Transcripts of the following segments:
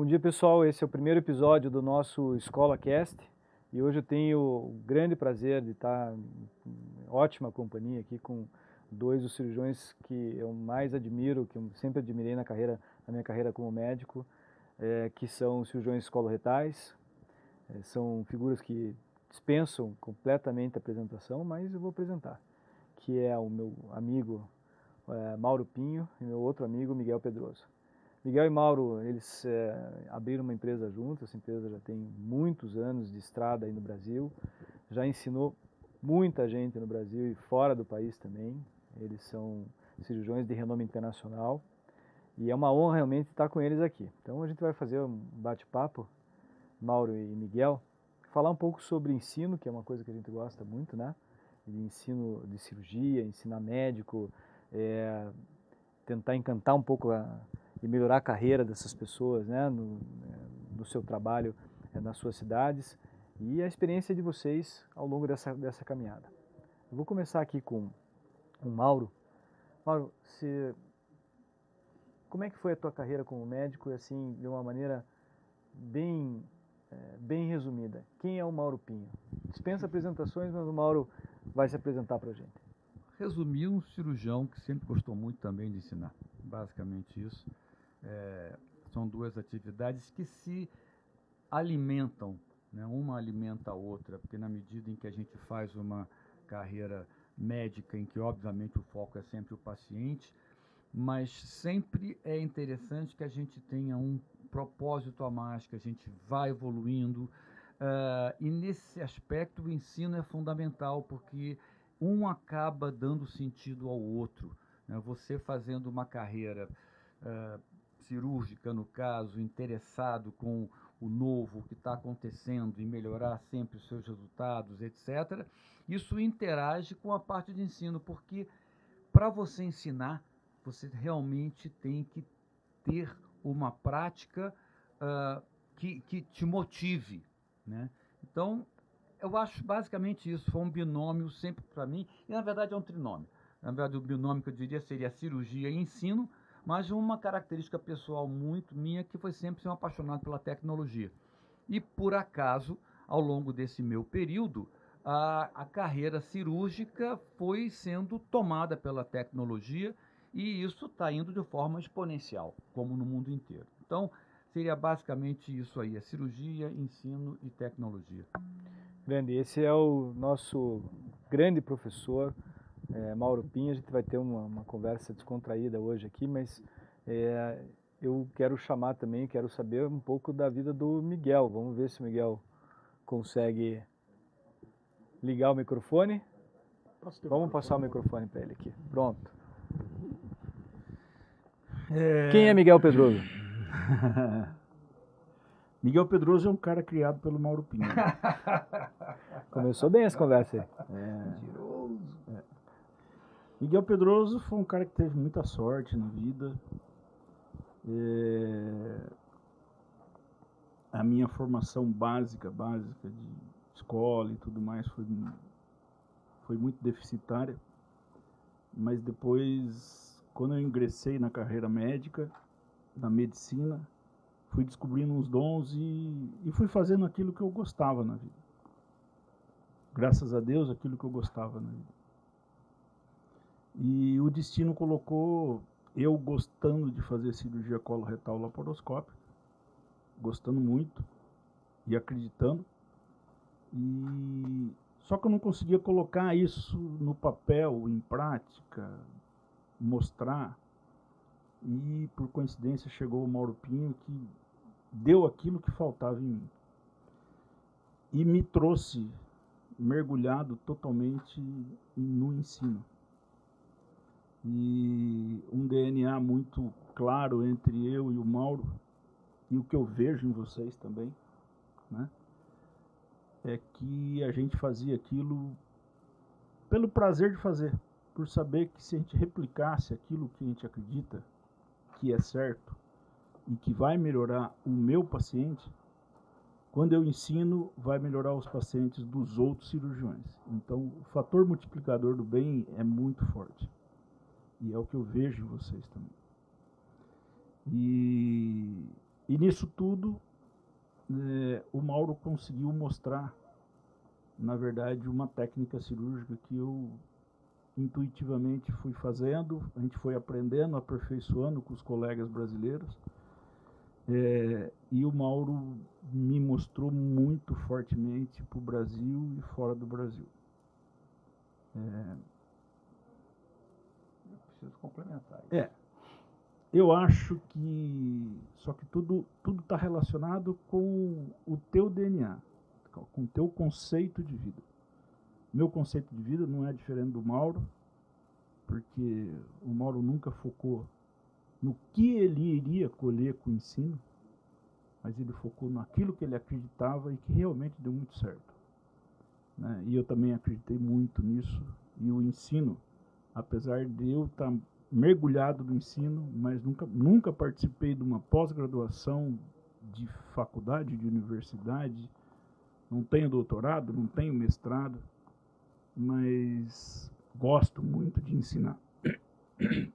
Bom dia, pessoal. Esse é o primeiro episódio do nosso Escola Cast e hoje eu tenho o grande prazer de estar em ótima companhia aqui com dois dos cirurgiões que eu mais admiro, que eu sempre admirei na minha carreira como médico, que são os cirurgiões coloretais. São figuras que dispensam completamente a apresentação, mas eu vou apresentar, que é o meu amigo Mauro Pinho e meu outro amigo Miguel Pedroso. Miguel e Mauro, eles abriram uma empresa juntos. Essa empresa já tem muitos anos de estrada aí no Brasil, já ensinou muita gente no Brasil e fora do país também. Eles são cirurgiões de renome internacional e é uma honra realmente estar com eles aqui. Então a gente vai fazer um bate-papo, Mauro e Miguel, falar um pouco sobre ensino, que é uma coisa que a gente gosta muito, né? De ensino de cirurgia, ensinar médico, tentar encantar um pouco e melhorar a carreira dessas pessoas, né, no seu trabalho, nas suas cidades, e a experiência de vocês ao longo dessa caminhada. Eu vou começar aqui com o Mauro. Mauro, como é que foi a tua carreira como médico, assim, de uma maneira bem, bem resumida? Quem é o Mauro Pinho? Dispensa apresentações, mas o Mauro vai se apresentar para a gente. Resumir, um cirurgião que sempre gostou muito também de ensinar. Basicamente isso. São duas atividades que se alimentam, né? Uma alimenta a outra, porque na medida em que a gente faz uma carreira médica, em que obviamente o foco é sempre o paciente, mas sempre é interessante que a gente tenha um propósito a mais, que a gente vá evoluindo, e nesse aspecto o ensino é fundamental, porque um acaba dando sentido ao outro, né? Você fazendo uma carreira cirúrgica, no caso, interessado com o novo que está acontecendo e melhorar sempre os seus resultados, etc., isso interage com a parte de ensino, porque para você ensinar, você realmente tem que ter uma prática que te motive, né? Então, eu acho basicamente isso. Foi um binômio sempre para mim, e na verdade é um trinômio. Na verdade, o binômio que eu diria seria cirurgia e ensino, mas uma característica pessoal muito minha, que foi sempre ser um apaixonado pela tecnologia. E, por acaso, ao longo desse meu período, a carreira cirúrgica foi sendo tomada pela tecnologia, e isso está indo de forma exponencial, como no mundo inteiro. Então, seria basicamente isso aí: a cirurgia, ensino e tecnologia. Grande, esse é o nosso grande professor, Mauro Pinho. A gente vai ter uma conversa descontraída hoje aqui, mas eu quero chamar também, quero saber um pouco da vida do Miguel. Vamos ver se o Miguel consegue ligar o microfone. Vamos passar o microfone para ele aqui. Pronto. Quem é Miguel Pedroso? Miguel Pedroso é um cara criado pelo Mauro Pinho. Começou bem essa conversa aí. Miguel Pedroso foi um cara que teve muita sorte na vida. A minha formação básica de escola e tudo mais foi muito deficitária. Mas depois, quando eu ingressei na carreira médica, na medicina, fui descobrindo uns dons e fui fazendo aquilo que eu gostava na vida. Graças a Deus, aquilo que eu gostava na vida. E o destino colocou eu gostando de fazer cirurgia coloretal laparoscópica, gostando muito e acreditando. Só que eu não conseguia colocar isso no papel, em prática, mostrar. E por coincidência chegou o Mauro Pinho, que deu aquilo que faltava em mim e me trouxe mergulhado totalmente no ensino. E um DNA muito claro entre eu e o Mauro, e o que eu vejo em vocês também, né, é que a gente fazia aquilo pelo prazer de fazer, por saber que se a gente replicasse aquilo que a gente acredita que é certo e que vai melhorar o meu paciente, quando eu ensino, vai melhorar os pacientes dos outros cirurgiões. Então, o fator multiplicador do bem é muito forte. E é o que eu vejo em vocês também. E E nisso tudo, o Mauro conseguiu mostrar, na verdade, uma técnica cirúrgica que eu intuitivamente fui fazendo, a gente foi aprendendo, aperfeiçoando com os colegas brasileiros, e o Mauro me mostrou muito fortemente para o Brasil e fora do Brasil. Eu preciso complementar isso. Eu acho que só que tudo está relacionado com o teu DNA, com o teu conceito de vida. Meu conceito de vida não é diferente do Mauro, porque o Mauro nunca focou no que ele iria colher com o ensino, mas ele focou naquilo que ele acreditava e que realmente deu muito certo, né? E eu também acreditei muito nisso, e o ensino, apesar de eu estar mergulhado no ensino, mas nunca participei de uma pós-graduação de faculdade, de universidade, não tenho doutorado, não tenho mestrado, mas gosto muito de ensinar.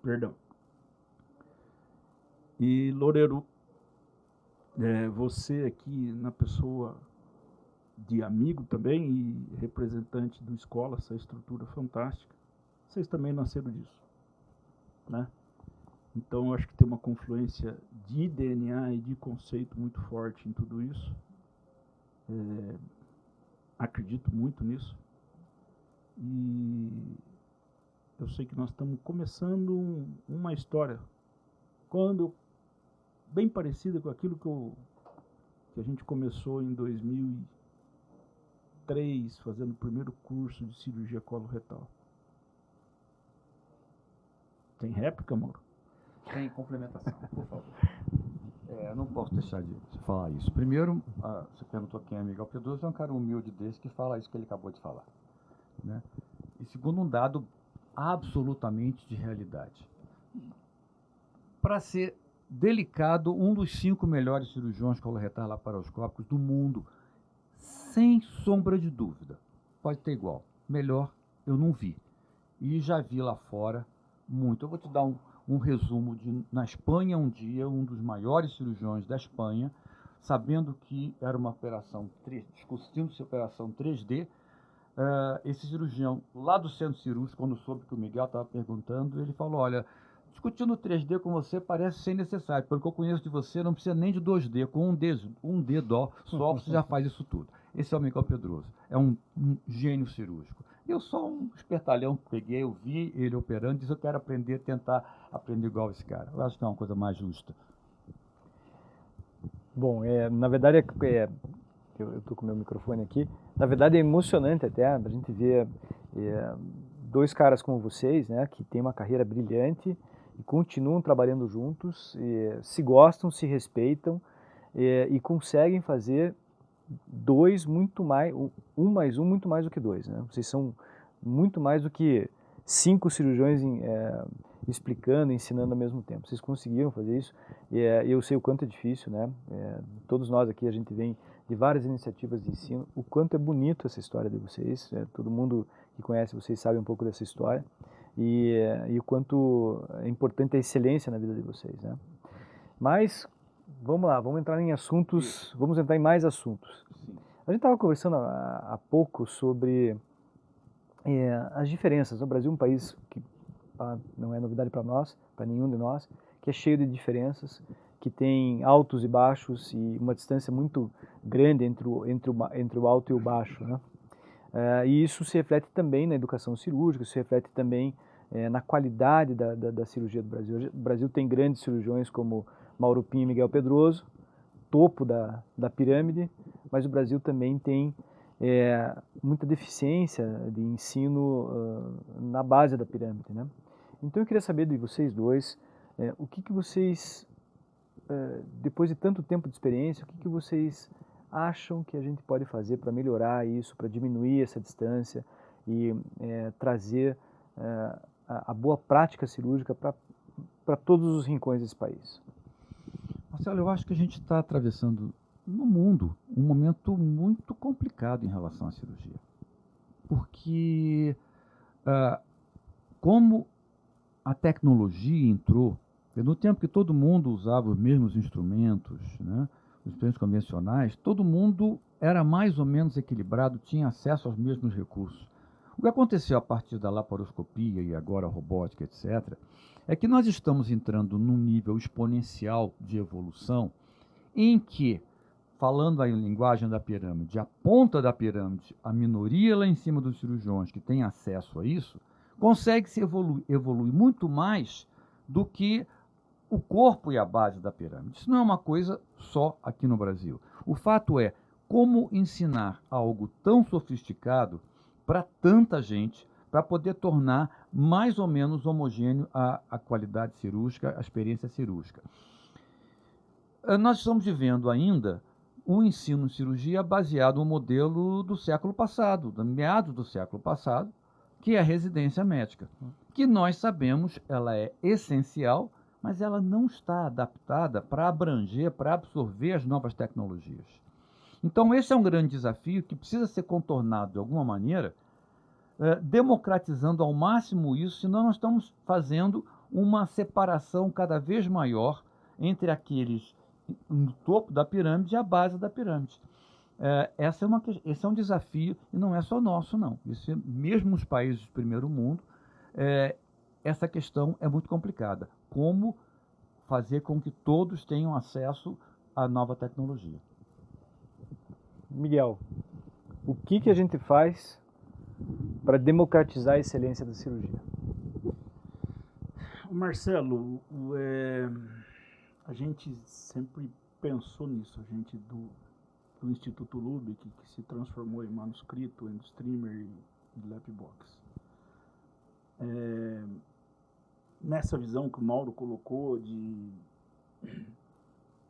Perdão. E Loureiro, você aqui na pessoa de amigo também e representante do Escola, essa estrutura fantástica, vocês também nasceram disso, né? Então eu acho que tem uma confluência de DNA e de conceito muito forte em tudo isso. Acredito muito nisso. E eu sei que nós estamos começando uma história bem parecida com aquilo que a gente começou em 2003, fazendo o primeiro curso de cirurgia coloretal. Tem réplica, Mauro? Tem complementação, por favor. Não posso deixar de falar isso. Primeiro, você perguntou quem é Miguel Pedroso, é um cara humilde desse que fala isso que ele acabou de falar, né? E segundo, um dado absolutamente de realidade. Para ser delicado, um dos 5 melhores cirurgiões coloretais laparoscópicos do mundo, sem sombra de dúvida. Pode ter igual. Melhor eu não vi. E já vi lá fora muito. Eu vou te dar um resumo na Espanha um dia, um dos maiores cirurgiões da Espanha, sabendo que era uma operação, discutindo-se operação 3D, esse cirurgião lá do centro cirúrgico, quando soube que o Miguel estava perguntando, ele falou, olha, discutindo 3D com você parece ser necessário, pelo que eu conheço de você, não precisa nem de 2D, com um dedo só você já faz isso tudo. Esse é o Miguel Pedroso, é um gênio cirúrgico. Eu sou um espertalhão que peguei, eu vi ele operando, disse eu quero aprender, tentar aprender igual esse cara. Eu acho que é uma coisa mais justa. Bom, na verdade, eu estou com o meu microfone aqui, na verdade é emocionante até a gente ver dois caras como vocês, né, que têm uma carreira brilhante e continuam trabalhando juntos, se gostam, se respeitam e conseguem fazer um mais um muito mais do que dois, né? Vocês são muito mais do que 5 cirurgiões explicando, ensinando ao mesmo tempo. Vocês conseguiram fazer isso e eu sei o quanto é difícil, né? Todos nós aqui, a gente vem de várias iniciativas de ensino, o quanto é bonito essa história de vocês, todo mundo que conhece vocês sabe um pouco dessa história e o quanto é importante a excelência na vida de vocês, né? Mas vamos lá, vamos entrar em assuntos, vamos entrar em mais assuntos. Sim. A gente estava conversando há pouco sobre as diferenças. O Brasil é um país que não é novidade para nós, para nenhum de nós, que é cheio de diferenças, que tem altos e baixos e uma distância muito grande entre o alto e o baixo, né? E isso se reflete também na educação cirúrgica, se reflete também na qualidade da cirurgia do Brasil. O Brasil tem grandes cirurgiões como Mauro Pinho e Miguel Pedroso, topo da pirâmide, mas o Brasil também tem muita deficiência de ensino na base da pirâmide, né? Então eu queria saber de vocês dois, o que vocês, depois de tanto tempo de experiência, o que vocês acham que a gente pode fazer para melhorar isso, para diminuir essa distância e trazer a boa prática cirúrgica para todos os rincões desse país? Marcelo, eu acho que a gente está atravessando no mundo um momento muito complicado em relação à cirurgia. Porque como a tecnologia entrou No tempo que todo mundo usava os mesmos instrumentos, né, os instrumentos convencionais, todo mundo era mais ou menos equilibrado, tinha acesso aos mesmos recursos. O que aconteceu a partir da laparoscopia e agora a robótica, etc., é que nós estamos entrando num nível exponencial de evolução em que, falando aí em linguagem da pirâmide, a ponta da pirâmide, a minoria lá em cima dos cirurgiões que tem acesso a isso, consegue se evoluir muito mais do que o corpo e a base da pirâmide. Isso não é uma coisa só aqui no Brasil. O fato é como ensinar algo tão sofisticado para tanta gente, para poder tornar mais ou menos homogêneo a qualidade cirúrgica, a experiência cirúrgica. Nós estamos vivendo ainda um ensino em cirurgia baseado no modelo do século passado, do meados do século passado, que é a residência médica, que nós sabemos ela é essencial, mas ela não está adaptada para abranger, para absorver as novas tecnologias. Então, esse é um grande desafio que precisa ser contornado de alguma maneira, democratizando ao máximo isso, senão nós estamos fazendo uma separação cada vez maior entre aqueles no topo da pirâmide e a base da pirâmide. Esse é um desafio, e não é só nosso, não. Isso, mesmo os países do primeiro mundo, essa questão é muito complicada. Como fazer com que todos tenham acesso à nova tecnologia? Miguel, o que a gente faz para democratizar a excelência da cirurgia? Marcelo, a gente sempre pensou nisso, a gente do Instituto Lubick, que se transformou em manuscrito, Endostreamer e Lapbox. Nessa visão que o Mauro colocou de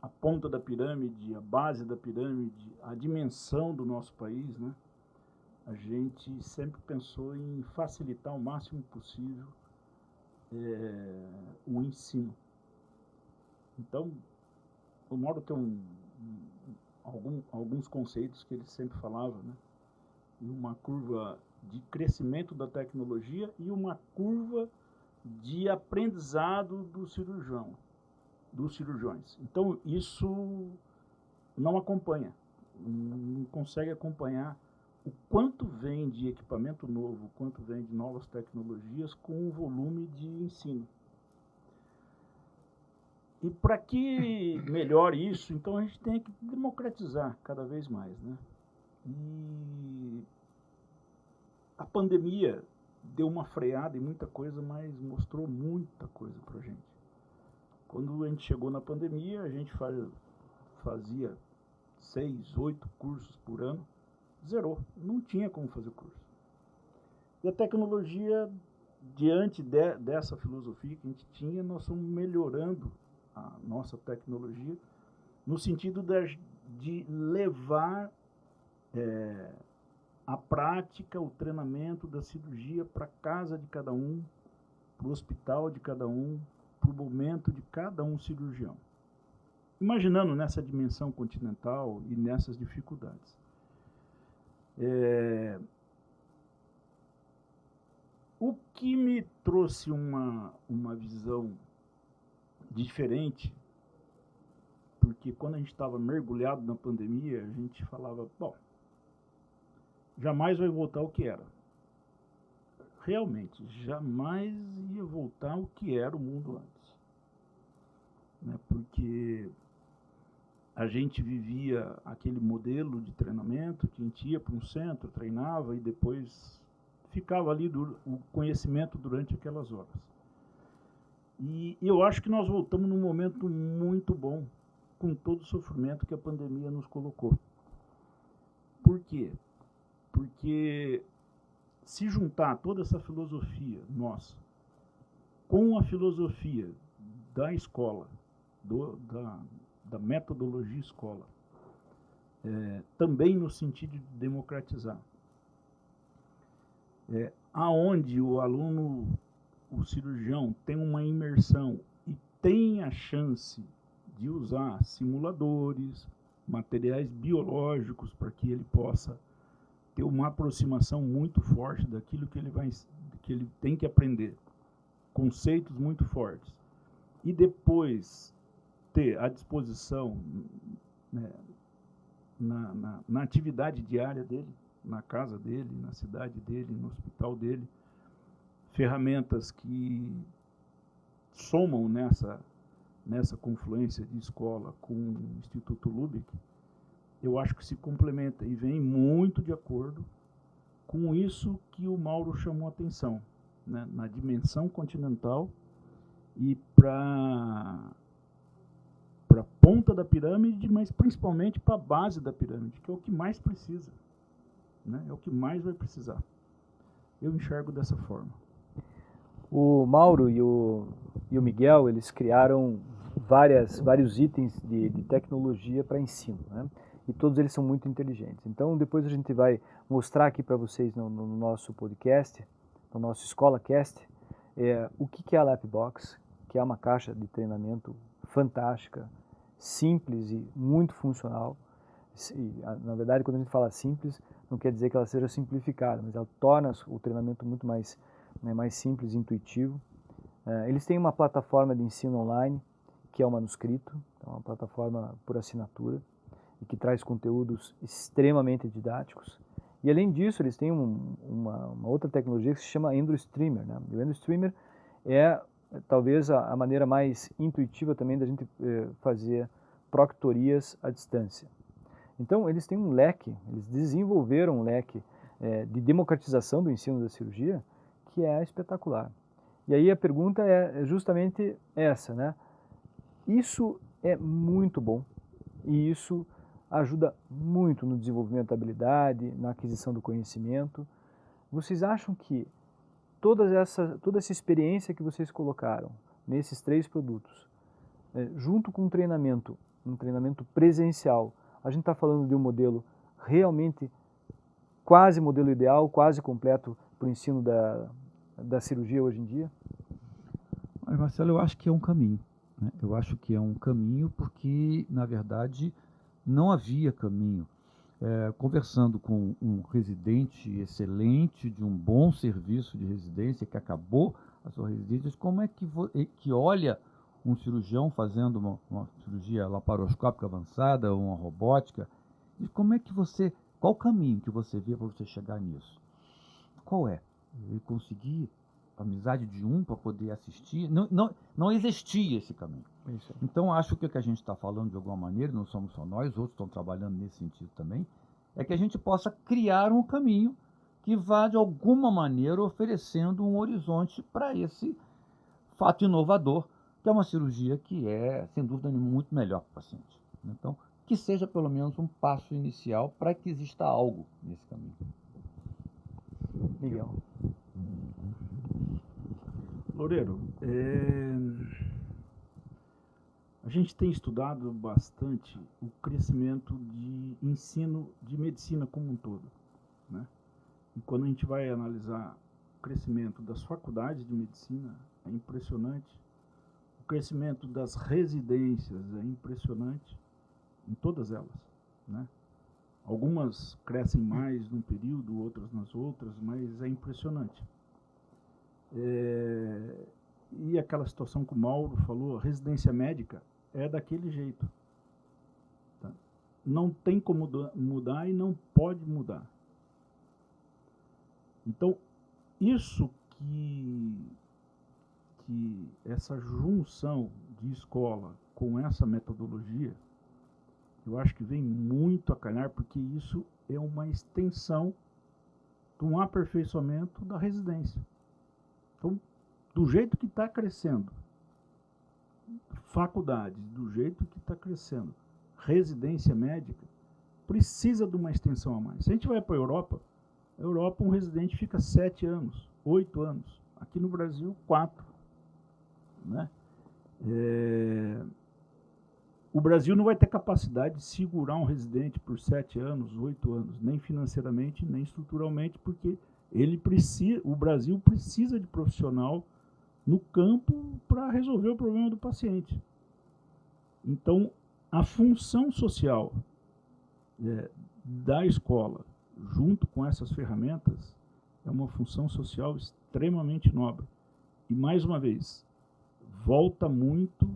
a ponta da pirâmide, a base da pirâmide, a dimensão do nosso país, né? A gente sempre pensou em facilitar o máximo possível o ensino. Então, o Mauro tem alguns conceitos que ele sempre falava, né? E uma curva de crescimento da tecnologia e uma curva de aprendizado dos cirurgiões. Então, isso não acompanha, não consegue acompanhar o quanto vem de equipamento novo, o quanto vem de novas tecnologias com o volume de ensino. E para que melhore isso, então a gente tem que democratizar cada vez mais, né? E a pandemia deu uma freada em muita coisa, mas mostrou muita coisa para a gente. Quando a gente chegou na pandemia, a gente fazia 6, 8 cursos por ano, zerou, não tinha como fazer curso. E a tecnologia, diante dessa filosofia que a gente tinha, nós estamos melhorando a nossa tecnologia no sentido de levar a prática, o treinamento da cirurgia para a casa de cada um, para o hospital de cada um, para o momento de cada um cirurgião. Imaginando nessa dimensão continental e nessas dificuldades. O que me trouxe uma visão diferente, porque quando a gente estava mergulhado na pandemia, a gente falava, bom, jamais vai voltar ao que era. Realmente, jamais ia voltar ao que era o mundo antes. Né? Porque a gente vivia aquele modelo de treinamento, que a gente ia para um centro, treinava e depois ficava ali o conhecimento durante aquelas horas. E eu acho que nós voltamos num momento muito bom, com todo o sofrimento que a pandemia nos colocou. Por quê? Porque se juntar toda essa filosofia nossa com a filosofia da escola, da metodologia escola, também no sentido de democratizar, aonde o aluno, o cirurgião, tem uma imersão e tem a chance de usar simuladores, materiais biológicos para que ele possa ter uma aproximação muito forte daquilo que ele tem que aprender, conceitos muito fortes. e depois ter à disposição, né, na atividade diária dele, na casa dele, na cidade dele, no hospital dele, ferramentas que somam nessa confluência de escola com o Instituto Lubick, eu acho que se complementa e vem muito de acordo com isso que o Mauro chamou a atenção, né, na dimensão continental e para a ponta da pirâmide, mas principalmente para a base da pirâmide, que é o que mais precisa, né, é o que mais vai precisar. Eu enxergo dessa forma. O Mauro e o Miguel, eles criaram vários itens de tecnologia para ensino, né? E todos eles são muito inteligentes. Então, depois a gente vai mostrar aqui para vocês no nosso podcast, no nosso EscolaCast, o que é a Lapbox, que é uma caixa de treinamento fantástica, simples e muito funcional. Na verdade, quando a gente fala simples, não quer dizer que ela seja simplificada, mas ela torna o treinamento muito mais simples e intuitivo. Eles têm uma plataforma de ensino online, que é o Manuscrito, é uma plataforma por assinatura, e que traz conteúdos extremamente didáticos. E além disso, eles têm uma outra tecnologia que se chama EndoStreamer, né? E o EndoStreamer é talvez a maneira mais intuitiva também da gente fazer proctorias à distância. Então, eles têm um leque, eles desenvolveram um leque de democratização do ensino da cirurgia que é espetacular. E aí a pergunta é justamente essa, né? Isso é muito bom e isso ajuda muito no desenvolvimento da habilidade, na aquisição do conhecimento. Vocês acham que toda essa experiência que vocês colocaram nesses 3 produtos, junto com um treinamento presencial, a gente está falando de um modelo realmente quase modelo ideal, quase completo para o ensino da cirurgia hoje em dia? Mas, Marcelo, eu acho que é um caminho, né? Eu acho que é um caminho porque, na verdade, não havia caminho. Conversando com um residente excelente, de um bom serviço de residência, que acabou a sua residência, como é que olha um cirurgião fazendo uma cirurgia laparoscópica avançada, ou uma robótica, e qual o caminho que você vê para você chegar nisso? Qual é? Eu consegui a amizade de um para poder assistir, não existia esse caminho. Isso. Então, acho que o que a gente está falando, de alguma maneira, não somos só nós, outros estão trabalhando nesse sentido também, é que a gente possa criar um caminho que vá, de alguma maneira, oferecendo um horizonte para esse fato inovador, que é uma cirurgia que é, sem dúvida, muito melhor para o paciente. Então, que seja pelo menos um passo inicial para que exista algo nesse caminho. Miguel. Loureiro, a gente tem estudado bastante o crescimento de ensino de medicina como um todo, né? E quando a gente vai analisar o crescimento das faculdades de medicina, é impressionante. O crescimento das residências é impressionante em todas elas, né? Algumas crescem mais num período, outras nas outras, mas é impressionante. E aquela situação que o Mauro falou, a residência médica é daquele jeito. Tá? Não tem como mudar e não pode mudar. Então, isso que essa junção de escola com essa metodologia, eu acho que vem muito a calhar, porque isso é uma extensão de um aperfeiçoamento da residência. Então, do jeito que está crescendo, faculdades, do jeito que está crescendo, residência médica, precisa de uma extensão a mais. Se a gente vai para a Europa, um residente fica 7 anos, 8 anos. Aqui no Brasil, 4. Né? O Brasil não vai ter capacidade de segurar um residente por 7 anos, 8 anos, nem financeiramente, nem estruturalmente, porque o Brasil precisa de profissional no campo para resolver o problema do paciente. Então, a função social da escola, junto com essas ferramentas, é uma função social extremamente nobre. E, mais uma vez, volta muito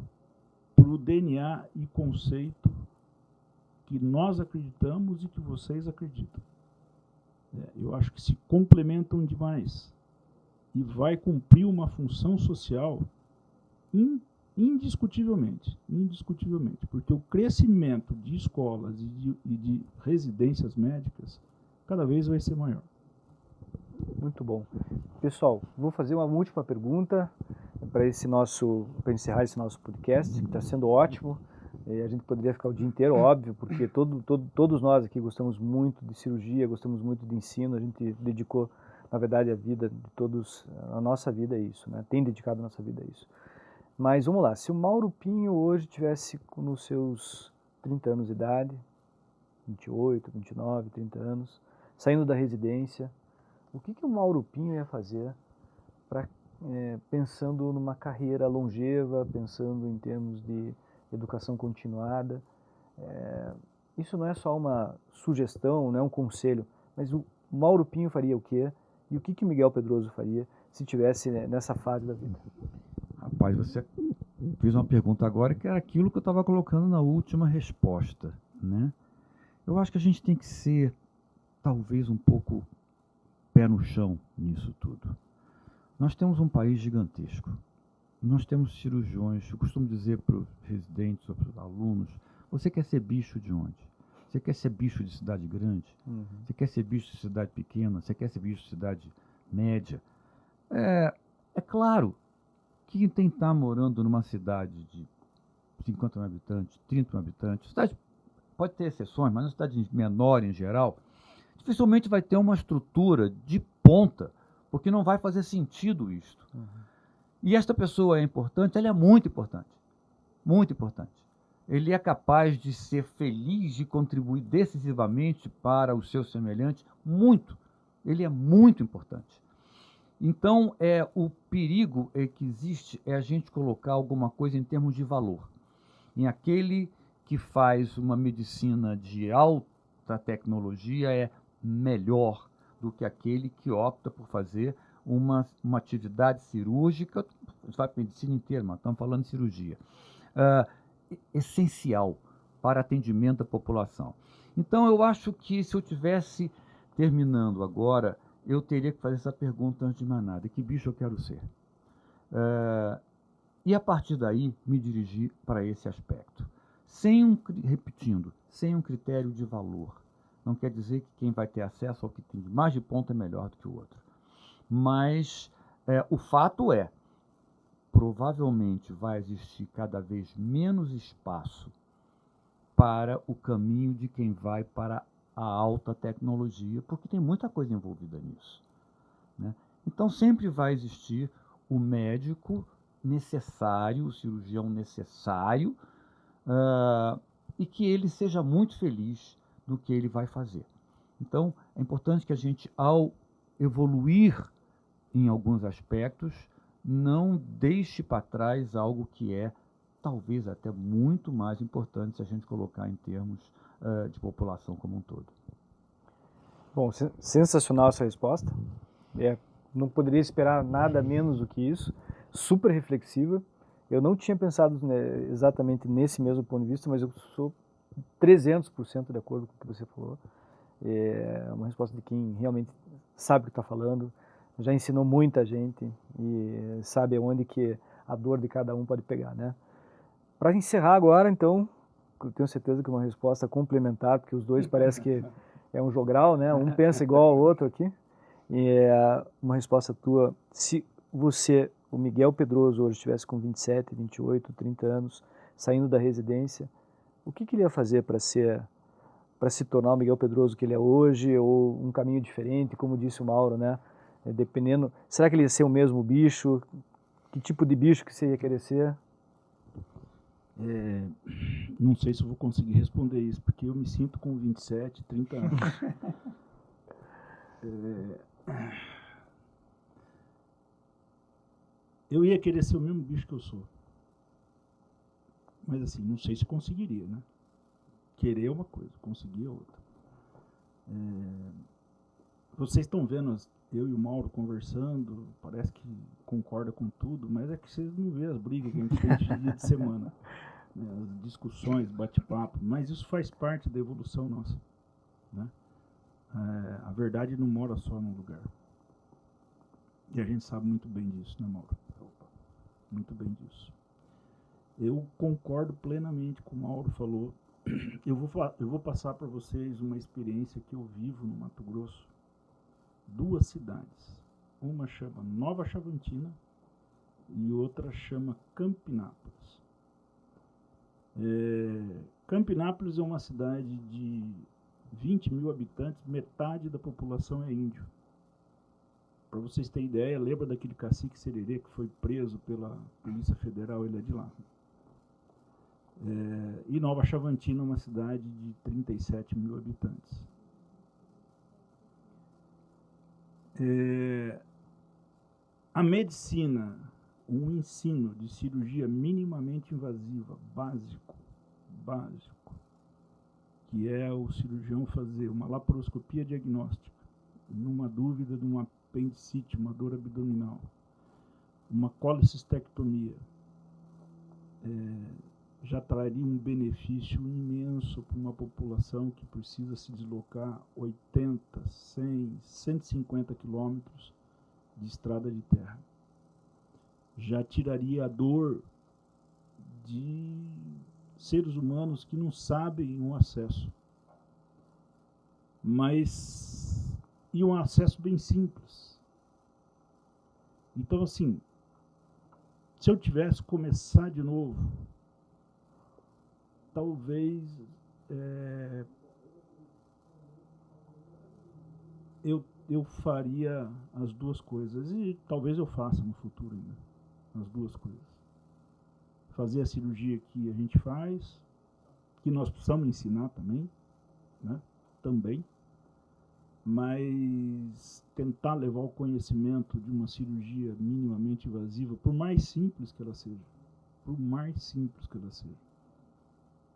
para o DNA e conceito que nós acreditamos e que vocês acreditam. Eu acho que se complementam demais e vai cumprir uma função social indiscutivelmente, porque o crescimento de escolas e de residências médicas cada vez vai ser maior. Muito bom. Pessoal, vou fazer uma última pergunta para encerrar esse nosso podcast, que está sendo ótimo. A gente poderia ficar o dia inteiro, óbvio, porque todos nós aqui gostamos muito de cirurgia, gostamos muito de ensino, a gente dedicou, na verdade, a vida de todos, a nossa vida a isso, né? Tem dedicado a nossa vida a isso. Mas vamos lá, se o Mauro Pinho hoje tivesse nos seus 30 anos de idade, 28, 29, 30 anos, saindo da residência, o que o Mauro Pinho ia fazer pensando numa carreira longeva, pensando em termos de educação continuada? Isso não é só uma sugestão, não é um conselho, mas o Mauro Pinho faria o quê? E o que o Miguel Pedroso faria se estivesse nessa fase da vida? Rapaz, você fez uma pergunta agora que era aquilo que eu estava colocando na última resposta, né? Eu acho que a gente tem que ser, talvez, um pouco pé no chão nisso tudo. Nós temos um país gigantesco. Nós temos cirurgiões. Eu costumo dizer para os residentes ou para os alunos, você quer ser bicho de onde? Você quer ser bicho de cidade grande? Uhum. Você quer ser bicho de cidade pequena? Você quer ser bicho de cidade média? É claro que quem tem que estar morando numa cidade de 50 mil habitantes, 30 mil habitantes, cidade pode ter exceções, mas uma cidade menor em geral, dificilmente vai ter uma estrutura de ponta, porque não vai fazer sentido isso. Uhum. E esta pessoa é importante, ela é muito importante. Muito importante. Ele é capaz de ser feliz, de contribuir decisivamente para o seu semelhante, muito. Ele é muito importante. Então, o perigo que existe é a gente colocar alguma coisa em termos de valor. Em aquele que faz uma medicina de alta tecnologia é melhor do que aquele que opta por fazer uma atividade cirúrgica, vai para a medicina inteira, mas estamos falando de cirurgia, essencial para atendimento da população. Então, eu acho que se eu tivesse terminando agora, eu teria que fazer essa pergunta antes de mais nada: que bicho eu quero ser? E a partir daí, me dirigir para esse aspecto. Repetindo, sem um critério de valor. Não quer dizer que quem vai ter acesso ao que tem mais de ponta é melhor do que o outro. Mas o fato é, provavelmente vai existir cada vez menos espaço para o caminho de quem vai para a alta tecnologia, porque tem muita coisa envolvida nisso, né? Então sempre vai existir o médico necessário, o cirurgião necessário, e que ele seja muito feliz no que ele vai fazer. Então, é importante que a gente, ao evoluir em alguns aspectos, não deixe para trás algo que é talvez até muito mais importante se a gente colocar em termos de população como um todo. Bom, sensacional essa resposta. Não poderia esperar nada menos do que isso. Super reflexiva. Eu não tinha pensado exatamente nesse mesmo ponto de vista, mas eu sou 300% de acordo com o que você falou. É uma resposta de quem realmente sabe o que está falando, já ensinou muita gente e sabe aonde que a dor de cada um pode pegar, né? Para encerrar agora, então, eu tenho certeza que é uma resposta complementar, porque os dois parece que é um jogral, né? Um pensa igual ao outro aqui. Uma resposta tua: se você, o Miguel Pedroso, hoje estivesse com 27, 28, 30 anos, saindo da residência, o que ele ia fazer para se tornar o Miguel Pedroso que ele é hoje, ou um caminho diferente, como disse o Mauro, né? Dependendo, será que ele ia ser o mesmo bicho? Que tipo de bicho que você ia querer ser? Não sei se eu vou conseguir responder isso, porque eu me sinto com 27, 30 anos. Eu ia querer ser o mesmo bicho que eu sou. Mas assim, não sei se conseguiria, né? Querer é uma coisa, conseguir é outra. vocês estão vendo eu e o Mauro conversando, parece que concorda com tudo, mas é que vocês não vê as brigas que a gente tem de dia de semana, né, as discussões, bate-papo, mas isso faz parte da evolução nossa, né? A verdade não mora só num lugar. E a gente sabe muito bem disso, né, Mauro? Muito bem disso. Eu concordo plenamente com o Mauro falou. Eu vou passar para vocês uma experiência que eu vivo no Mato Grosso. 2 cidades. Uma chama Nova Chavantina e outra chama Campinápolis. Campinápolis é uma cidade de 20 mil habitantes, metade da população é índio. Para vocês terem ideia, lembra daquele cacique Sererê que foi preso pela Polícia Federal, ele é de lá. E Nova Chavantina é uma cidade de 37 mil habitantes. A medicina, um ensino de cirurgia minimamente invasiva, básico, que é o cirurgião fazer uma laparoscopia diagnóstica, numa dúvida de uma apendicite, uma dor abdominal, uma colecistectomia, já traria um benefício imenso para uma população que precisa se deslocar 80, 100, 150 quilômetros de estrada de terra. Já tiraria a dor de seres humanos que não sabem o acesso. E um acesso bem simples. Então, assim, se eu tivesse que começar de novo, talvez eu faria as 2 coisas. E talvez eu faça no futuro ainda, as 2 coisas. Fazer a cirurgia que a gente faz, que nós precisamos ensinar também, né? Também. Mas tentar levar o conhecimento de uma cirurgia minimamente invasiva, por mais simples que ela seja,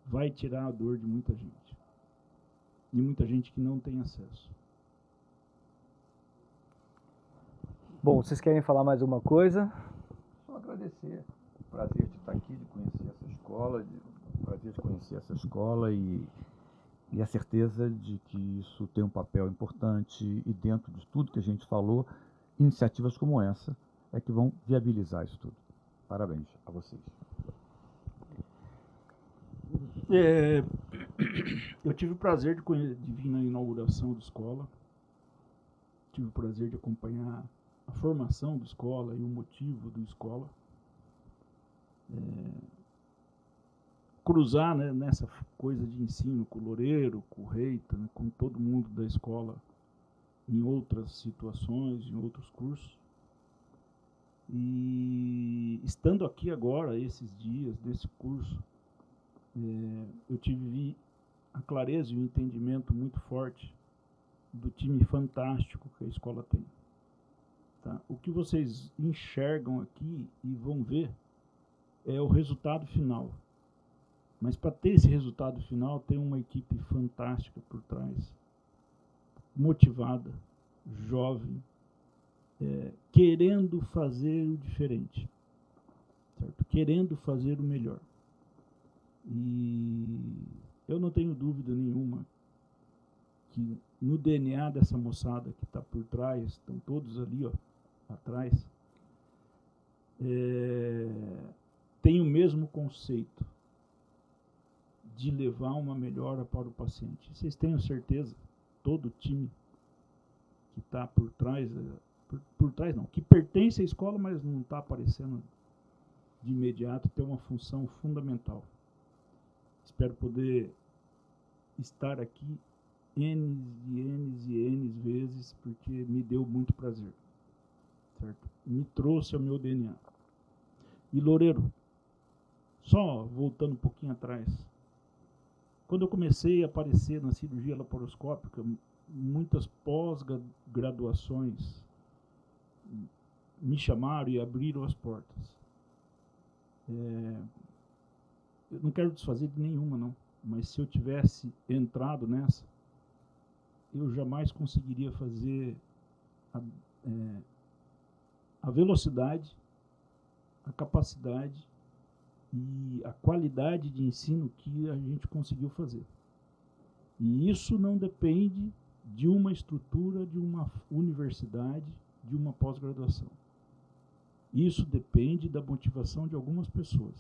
vai tirar a dor de muita gente. E muita gente que não tem acesso. Bom, vocês querem falar mais alguma coisa? Só agradecer. Prazer de estar aqui, de conhecer essa escola, e a certeza de que isso tem um papel importante, e dentro de tudo que a gente falou, iniciativas como essa é que vão viabilizar isso tudo. Parabéns a vocês. Eu tive o prazer de vir na inauguração da escola, tive o prazer de acompanhar a formação da escola e o motivo da escola. Cruzar, né, nessa coisa de ensino com o Loureiro, com o Reita, né, com todo mundo da escola em outras situações, em outros cursos. E estando aqui agora, esses dias desse curso, eu tive a clareza e o entendimento muito forte do time fantástico que a escola tem. Tá? O que vocês enxergam aqui e vão ver é o resultado final. Mas para ter esse resultado final, tem uma equipe fantástica por trás, motivada, jovem, querendo fazer o diferente, certo? Querendo fazer o melhor. E eu não tenho dúvida nenhuma que no DNA dessa moçada que está por trás, estão todos ali, ó, atrás, tem o mesmo conceito de levar uma melhora para o paciente. Vocês tenham certeza, todo o time que está por trás, por trás não, que pertence à escola, mas não está aparecendo de imediato, tem uma função fundamental. Espero poder estar aqui N vezes, porque me deu muito prazer, certo? Me trouxe ao meu DNA. E Loureiro, só voltando um pouquinho atrás, quando eu comecei a aparecer na cirurgia laparoscópica, muitas pós-graduações me chamaram e abriram as portas. Eu não quero desfazer de nenhuma, não, mas se eu tivesse entrado nessa, eu jamais conseguiria fazer a velocidade, a capacidade e a qualidade de ensino que a gente conseguiu fazer. E isso não depende de uma estrutura, de uma universidade, de uma pós-graduação. Isso depende da motivação de algumas pessoas.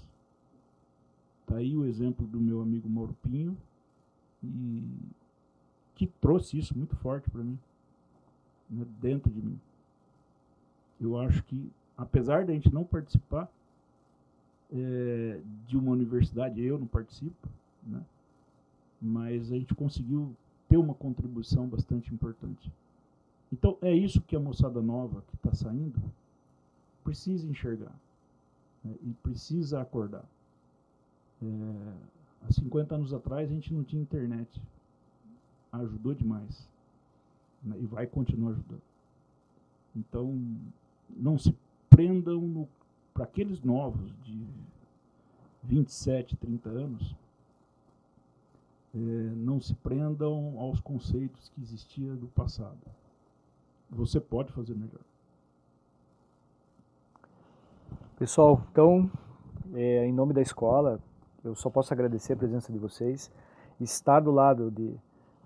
Está aí o exemplo do meu amigo Mauro Pinho, que trouxe isso muito forte para mim, né, dentro de mim. Eu acho que, apesar de a gente não participar de uma universidade, eu não participo, né, mas a gente conseguiu ter uma contribuição bastante importante. Então, é isso que a moçada nova que está saindo precisa enxergar, né, e precisa acordar. Há 50 anos atrás, a gente não tinha internet. Ajudou demais, né, e vai continuar ajudando. Então, não se prendam para aqueles novos de 27, 30 anos, não se prendam aos conceitos que existiam do passado. Você pode fazer melhor. Pessoal, então, em nome da escola, eu só posso agradecer a presença de vocês. Estar do lado de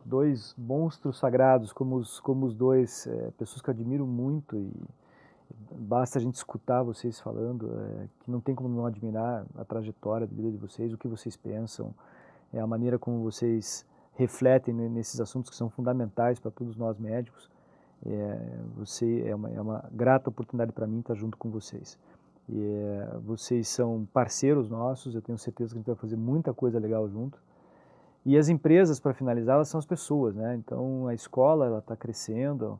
dois monstros sagrados, como os dois, pessoas que eu admiro muito, e basta a gente escutar vocês falando, que não tem como não admirar a trajetória de vida de vocês, o que vocês pensam, a maneira como vocês refletem nesses assuntos que são fundamentais para todos nós médicos. É uma grata oportunidade para mim estar junto com vocês. Vocês são parceiros nossos, eu tenho certeza que a gente vai fazer muita coisa legal junto. E as empresas, para finalizar, elas são as pessoas, né? Então a escola ela está crescendo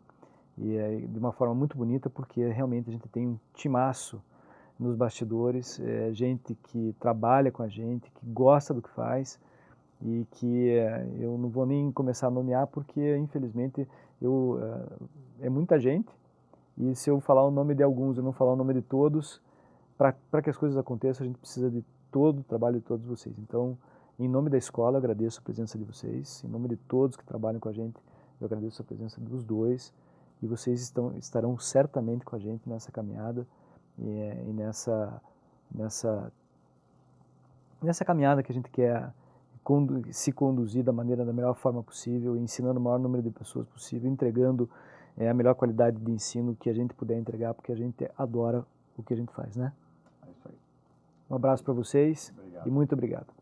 e de uma forma muito bonita, porque realmente a gente tem um timaço nos bastidores, gente que trabalha com a gente, que gosta do que faz e que eu não vou nem começar a nomear porque infelizmente é muita gente, e se eu falar o nome de alguns e não falar o nome de todos, para que as coisas aconteçam, a gente precisa de todo o trabalho de todos vocês. Então, em nome da escola, eu agradeço a presença de vocês. Em nome de todos que trabalham com a gente, eu agradeço a presença dos dois. E vocês estarão certamente com a gente nessa caminhada e nessa caminhada que a gente quer se conduzir da melhor forma possível, ensinando o maior número de pessoas possível, entregando a melhor qualidade de ensino que a gente puder entregar, porque a gente adora o que a gente faz, né? É isso aí. Um abraço para vocês. Obrigado. E muito obrigado.